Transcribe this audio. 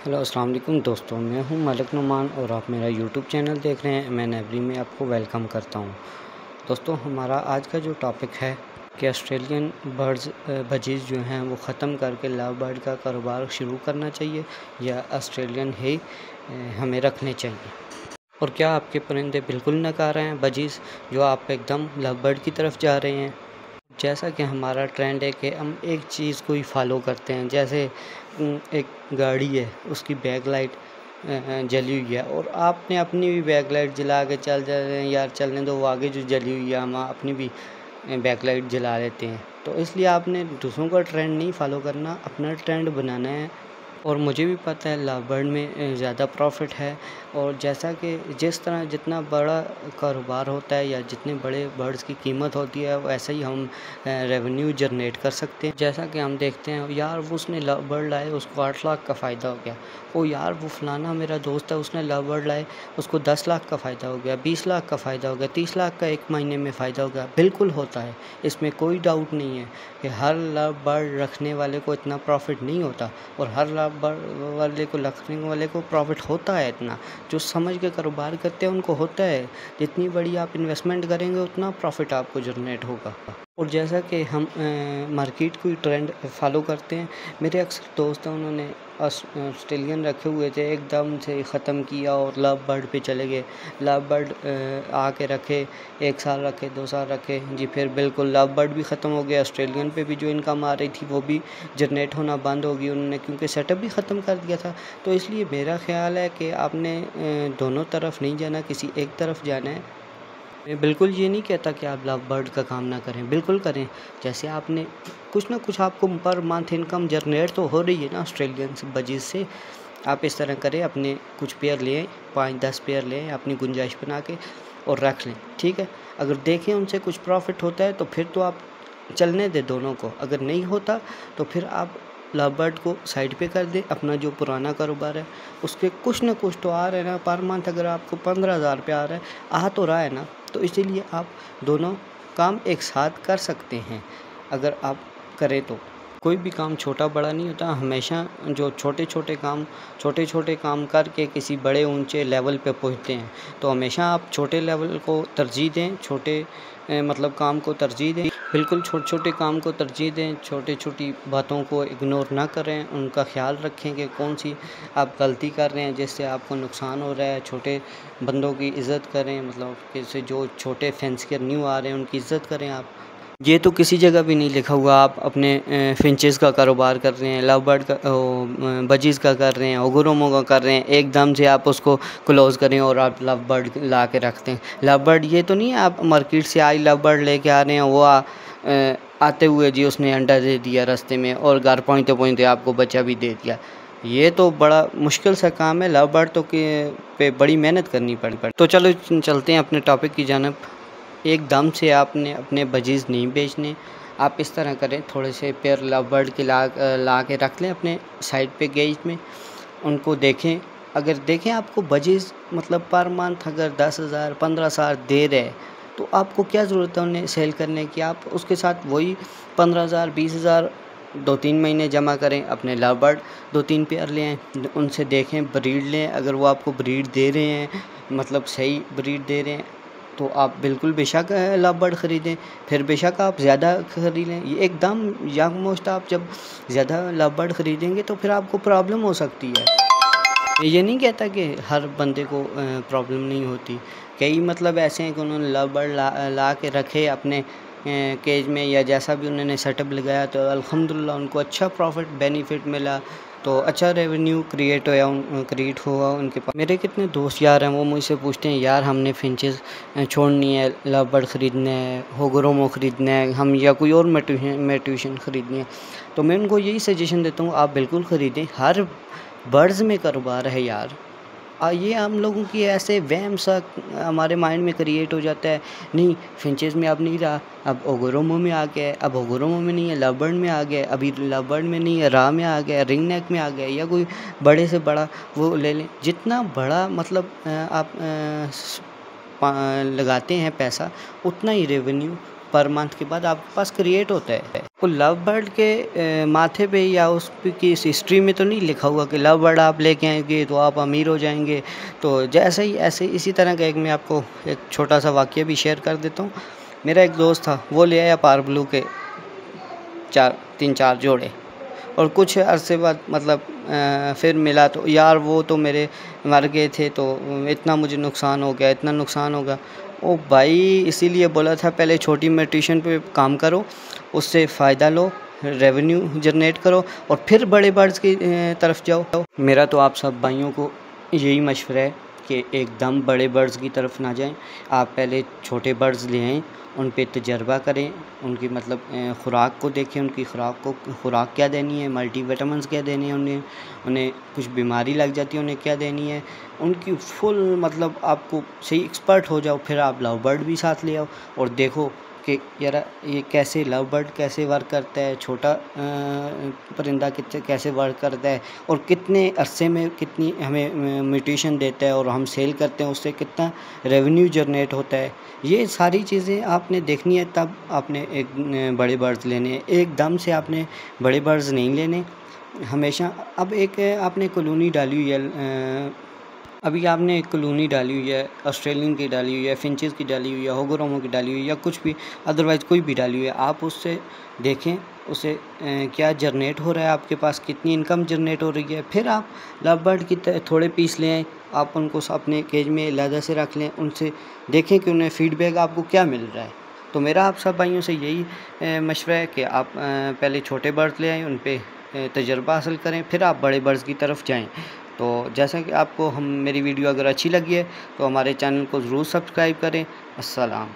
Hello अस्सलाम वालेकुम दोस्तों, मैं हूं मलिक नुमान और आप मेरा यूट्यूब चैनल देख रहे हैं। मैं एवरी में आपको वेलकम करता हूं। दोस्तों, हमारा आज का जो टॉपिक है कि ऑस्ट्रेलियन बजीज़ जो हैं वो ख़त्म करके लव बर्ड का कारोबार शुरू करना चाहिए या ऑस्ट्रेलियन ही हमें रखने चाहिए। और क्या आपके परिंदे बिल्कुल नकारा हैं बजीज़, जो आप एकदम लव बर्ड की तरफ जा रहे हैं। जैसा कि हमारा ट्रेंड है कि हम एक चीज़ को ही फॉलो करते हैं। जैसे एक गाड़ी है, उसकी बैक लाइट जली हुई है और आपने अपनी भी बैक लाइट जला के चल जा रहे हैं, यार चलने दो, वो आगे जो जली हुई है हम अपनी भी बैक लाइट जला लेते हैं। तो इसलिए आपने दूसरों का ट्रेंड नहीं फॉलो करना, अपना ट्रेंड बनाना है। और मुझे भी पता है लव बर्ड में ज़्यादा प्रॉफिट है। और जैसा कि जिस तरह जितना बड़ा कारोबार होता है या जितने बड़े बर्ड्स की कीमत होती है, वैसे ही हम रेवेन्यू जनरेट कर सकते हैं। जैसा कि हम देखते हैं, यार वो उसने लव बर्ड लाए, उसको 8 लाख का फ़ायदा हो गया। ओ यार, वो फलाना मेरा दोस्त है, उसने लव बर्ड लाए, उसको 10 लाख का फ़ायदा हो गया, 20 लाख का फ़ायदा हो गया, 30 लाख का एक महीने में फ़ायदा हो गया। बिल्कुल होता है, इसमें कोई डाउट नहीं है कि हर लव बर्ड रखने वाले को इतना प्रॉफिट नहीं होता और हर लव बर्ड वाले को रखने वाले को प्रॉफिट होता है इतना। जो समझ के कारोबार करते हैं उनको होता है। जितनी बड़ी आप इन्वेस्टमेंट करेंगे उतना प्रॉफिट आपको जनरेट होगा। और जैसा कि हम मार्केट की ट्रेंड फॉलो करते हैं, मेरे अक्सर दोस्त हैं, उन्होंने ऑस्ट्रेलियन रखे हुए थे, एकदम से ख़त्म किया और लव बर्ड पे चले गए। लव बर्ड आके रखे, 1 साल रखे, 2 साल रखे जी, फिर बिल्कुल लव बर्ड भी ख़त्म हो गया। ऑस्ट्रेलियन पे भी जो इनकम आ रही थी वो भी जनरेट होना बंद हो गई उन्होंने, क्योंकि सेटअप भी ख़त्म कर दिया था। तो इसलिए मेरा ख़्याल है कि आपने दोनों तरफ नहीं जाना, किसी एक तरफ जाना है। मैं बिल्कुल ये नहीं कहता कि आप लव बर्ड का काम ना करें, बिल्कुल करें। जैसे आपने कुछ ना कुछ आपको पर मंथ इनकम जनरेट तो हो रही है ना ऑस्ट्रेलियन बजीज से। आप इस तरह करें, अपने कुछ पेयर लें, 5-10 पेयर लें, अपनी गुंजाइश बना के और रख लें, ठीक है। अगर देखें उनसे कुछ प्रॉफिट होता है तो फिर तो आप चलने दें दोनों को। अगर नहीं होता तो फिर आप लव बर्ड को साइड पे कर दें। अपना जो पुराना कारोबार है उसके कुछ ना कुछ तो आ रहा है ना पर मंथ। अगर आपको 15,000 रुपया आ रहा है, आ तो रहा है ना, तो इसीलिए आप दोनों काम एक साथ कर सकते हैं अगर आप करें तो। कोई भी काम छोटा बड़ा नहीं होता, हमेशा जो छोटे छोटे काम करके किसी बड़े ऊंचे लेवल पे पहुंचते हैं। तो हमेशा आप छोटे लेवल को तरजीह दें, छोटे मतलब काम को तरजीह दें। बिल्कुल छोटे छोटे काम को तरजीह दें, छोटी छोटी बातों को इग्नोर ना करें, उनका ख्याल रखें कि कौन सी आप गलती कर रहे हैं जिससे आपको नुकसान हो रहा है। छोटे बंदों की इज़्ज़त करें, मतलब जैसे जो छोटे फेंस के न्यू आ रहे हैं उनकी इज़्ज़त करें आप। ये तो किसी जगह भी नहीं लिखा हुआ आप अपने फिंचेस का कारोबार कर रहे हैं, लव बर्ड का बजीज़ का कर रहे हैं, ओगुरोमो का कर रहे हैं, एकदम से आप उसको क्लोज़ करें और आप लव बर्ड ला के रखते हैं। लव बर्ड ये तो नहीं है आप मार्केट से आई लव बर्ड लेके आ रहे हैं, वो आते हुए जी उसने अंडा दे दिया रास्ते में और घर पहुँचते पहुँचते आपको बच्चा भी दे दिया। ये तो बड़ा मुश्किल सा काम है। लव बर्ड तो के पे बड़ी मेहनत करनी पड़ी। तो चलो चलते हैं अपने टॉपिक की जानब। एकदम से आपने अपने बजीज़ नहीं बेचने। आप इस तरह करें, थोड़े से पेयर लव बर्ड के ला के रख लें अपने साइड पे गेज में, उनको देखें। अगर देखें आपको बजीज़ मतलब पर मंथ अगर 10,000 15,000 दे रहे, तो आपको क्या ज़रूरत है उन्हें सेल करने की। आप उसके साथ वही 15,000 20,000 2-3 महीने जमा करें, अपने लव बर्ड 2-3 पेयर ले आएँ, उनसे देखें, ब्रीड लें। अगर वो आपको ब्रीड दे रहे हैं, मतलब सही ब्रीड दे रहे हैं, तो आप बिल्कुल बेशक लव बर्ड ख़रीदें। फिर बेशक आप ज़्यादा ख़रीदें। ये एकदम यंग मोस्ट आप जब ज़्यादा लव बर्ड ख़रीदेंगे तो फिर आपको प्रॉब्लम हो सकती है। ये नहीं कहता कि हर बंदे को प्रॉब्लम नहीं होती। कई मतलब ऐसे हैं कि उन्होंने लव बर्ड ला के रखे अपने केज में या जैसा भी उन्होंने सेटअप लगाया, तो अल्हम्दुलिल्लाह उनको अच्छा प्रॉफिट बेनिफिट मिला, तो अच्छा रेवेन्यू क्रिएट हुआ उनके पास। मेरे कितने दोस्त यार हैं, वो मुझसे पूछते हैं, यार हमने फिंचेस छोड़नी है, लव बर्ड ख़रीदना है, होगुरोमो ख़रीदना है, हम या कोई और मेट्यूशन ख़रीदनी है। तो मैं उनको यही सजेशन देता हूँ, आप बिल्कुल ख़रीदें। हर बर्ड्स में कारोबार है यार। ये हम लोगों की ऐसे वहम सा हमारे माइंड में क्रिएट हो जाता है, नहीं फिंचेस में अब नहीं रहा, अब ओगुरोमो में आ गया है, अब ओगुरोमो में नहीं है, लव बर्ड में आ गया है, अभी लव बर्ड में नहीं है, रा में आ गया है, रिंग नेक में आ गया है, या कोई बड़े से बड़ा वो ले लें। जितना बड़ा मतलब आप लगाते हैं पैसा, उतना ही रेवेन्यू पर मंथ के बाद आपके पास क्रिएट होता है। वो लव बर्ड के माथे पे या उस की हिस्ट्री में तो नहीं लिखा हुआ कि लव बर्ड आप लेके आएंगे तो आप अमीर हो जाएंगे। तो जैसे ही ऐसे इसी तरह का एक मैं आपको एक छोटा सा वाक़या भी शेयर कर देता हूँ। मेरा एक दोस्त था, वो ले आया पार ब्लू के 3-4 जोड़े, और कुछ अरसे बाद मतलब फिर मिला तो यार वो तो मेरे मर गए थे, तो इतना मुझे नुकसान हो गया, इतना नुकसान हो गया। ओ भाई, इसीलिए बोला था पहले छोटी म्यूटेशन पे काम करो, उससे फ़ायदा लो, रेवेन्यू जनरेट करो और फिर बड़े बर्ड्स की तरफ जाओ। मेरा तो आप सब भाइयों को यही मशवरा है कि एकदम बड़े बर्ड्स की तरफ ना जाएं। आप पहले छोटे बर्ड्स ले आएँ, उन पे तजर्बा करें, उनकी मतलब खुराक को देखें, उनकी खुराक क्या देनी है, मल्टीविटामिन्स क्या देने हैं उन्हें कुछ बीमारी लग जाती है उन्हें क्या देनी है, उनकी फुल मतलब आपको सही एक्सपर्ट हो जाओ। फिर आप लव बर्ड भी साथ ले आओ और देखो कि यार ये कैसे लव बर्ड कैसे वर्क करता है, छोटा परिंदा कैसे वर्क करता है और कितने अरसे में कितनी हमें म्यूटेशन देता है और हम सेल करते हैं, उससे कितना रेवेन्यू जनरेट होता है। ये सारी चीज़ें आपने देखनी है, तब आपने एक बड़े बर्ड्स लेने हैं। एकदम से आपने बड़े बर्ड्स नहीं लेने हमेशा। अब एक आपने कॉलोनी डाली हुई है, अभी आपने एक कॉलोनी डाली हुई है, ऑस्ट्रेलियन की डाली हुई है, फिंचेस की डाली हुई है, होगोरोमो की डाली हुई है, या कुछ भी अदरवाइज़ कोई भी डाली हुई है। आप उससे देखें उसे क्या जनरेट हो रहा है, आपके पास कितनी इनकम जनरेट हो रही है। फिर आप लव बर्ड की थोड़े पीस ले आएँ, आप उनको अपने केज में अलहदा से रख लें, उनसे देखें कि उन्हें फीडबैक आपको क्या मिल रहा है। तो मेरा आप सब भाइयों से यही मशवरा है कि आप पहले छोटे बर्ड्स ले आएँ, उन पे तजर्बा हासिल करें, फिर आप बड़े बर्ड्स की तरफ जाएँ। तो जैसा कि आपको मेरी वीडियो अगर अच्छी लगी है तो हमारे चैनल को ज़रूर सब्सक्राइब करें। अस्सलाम।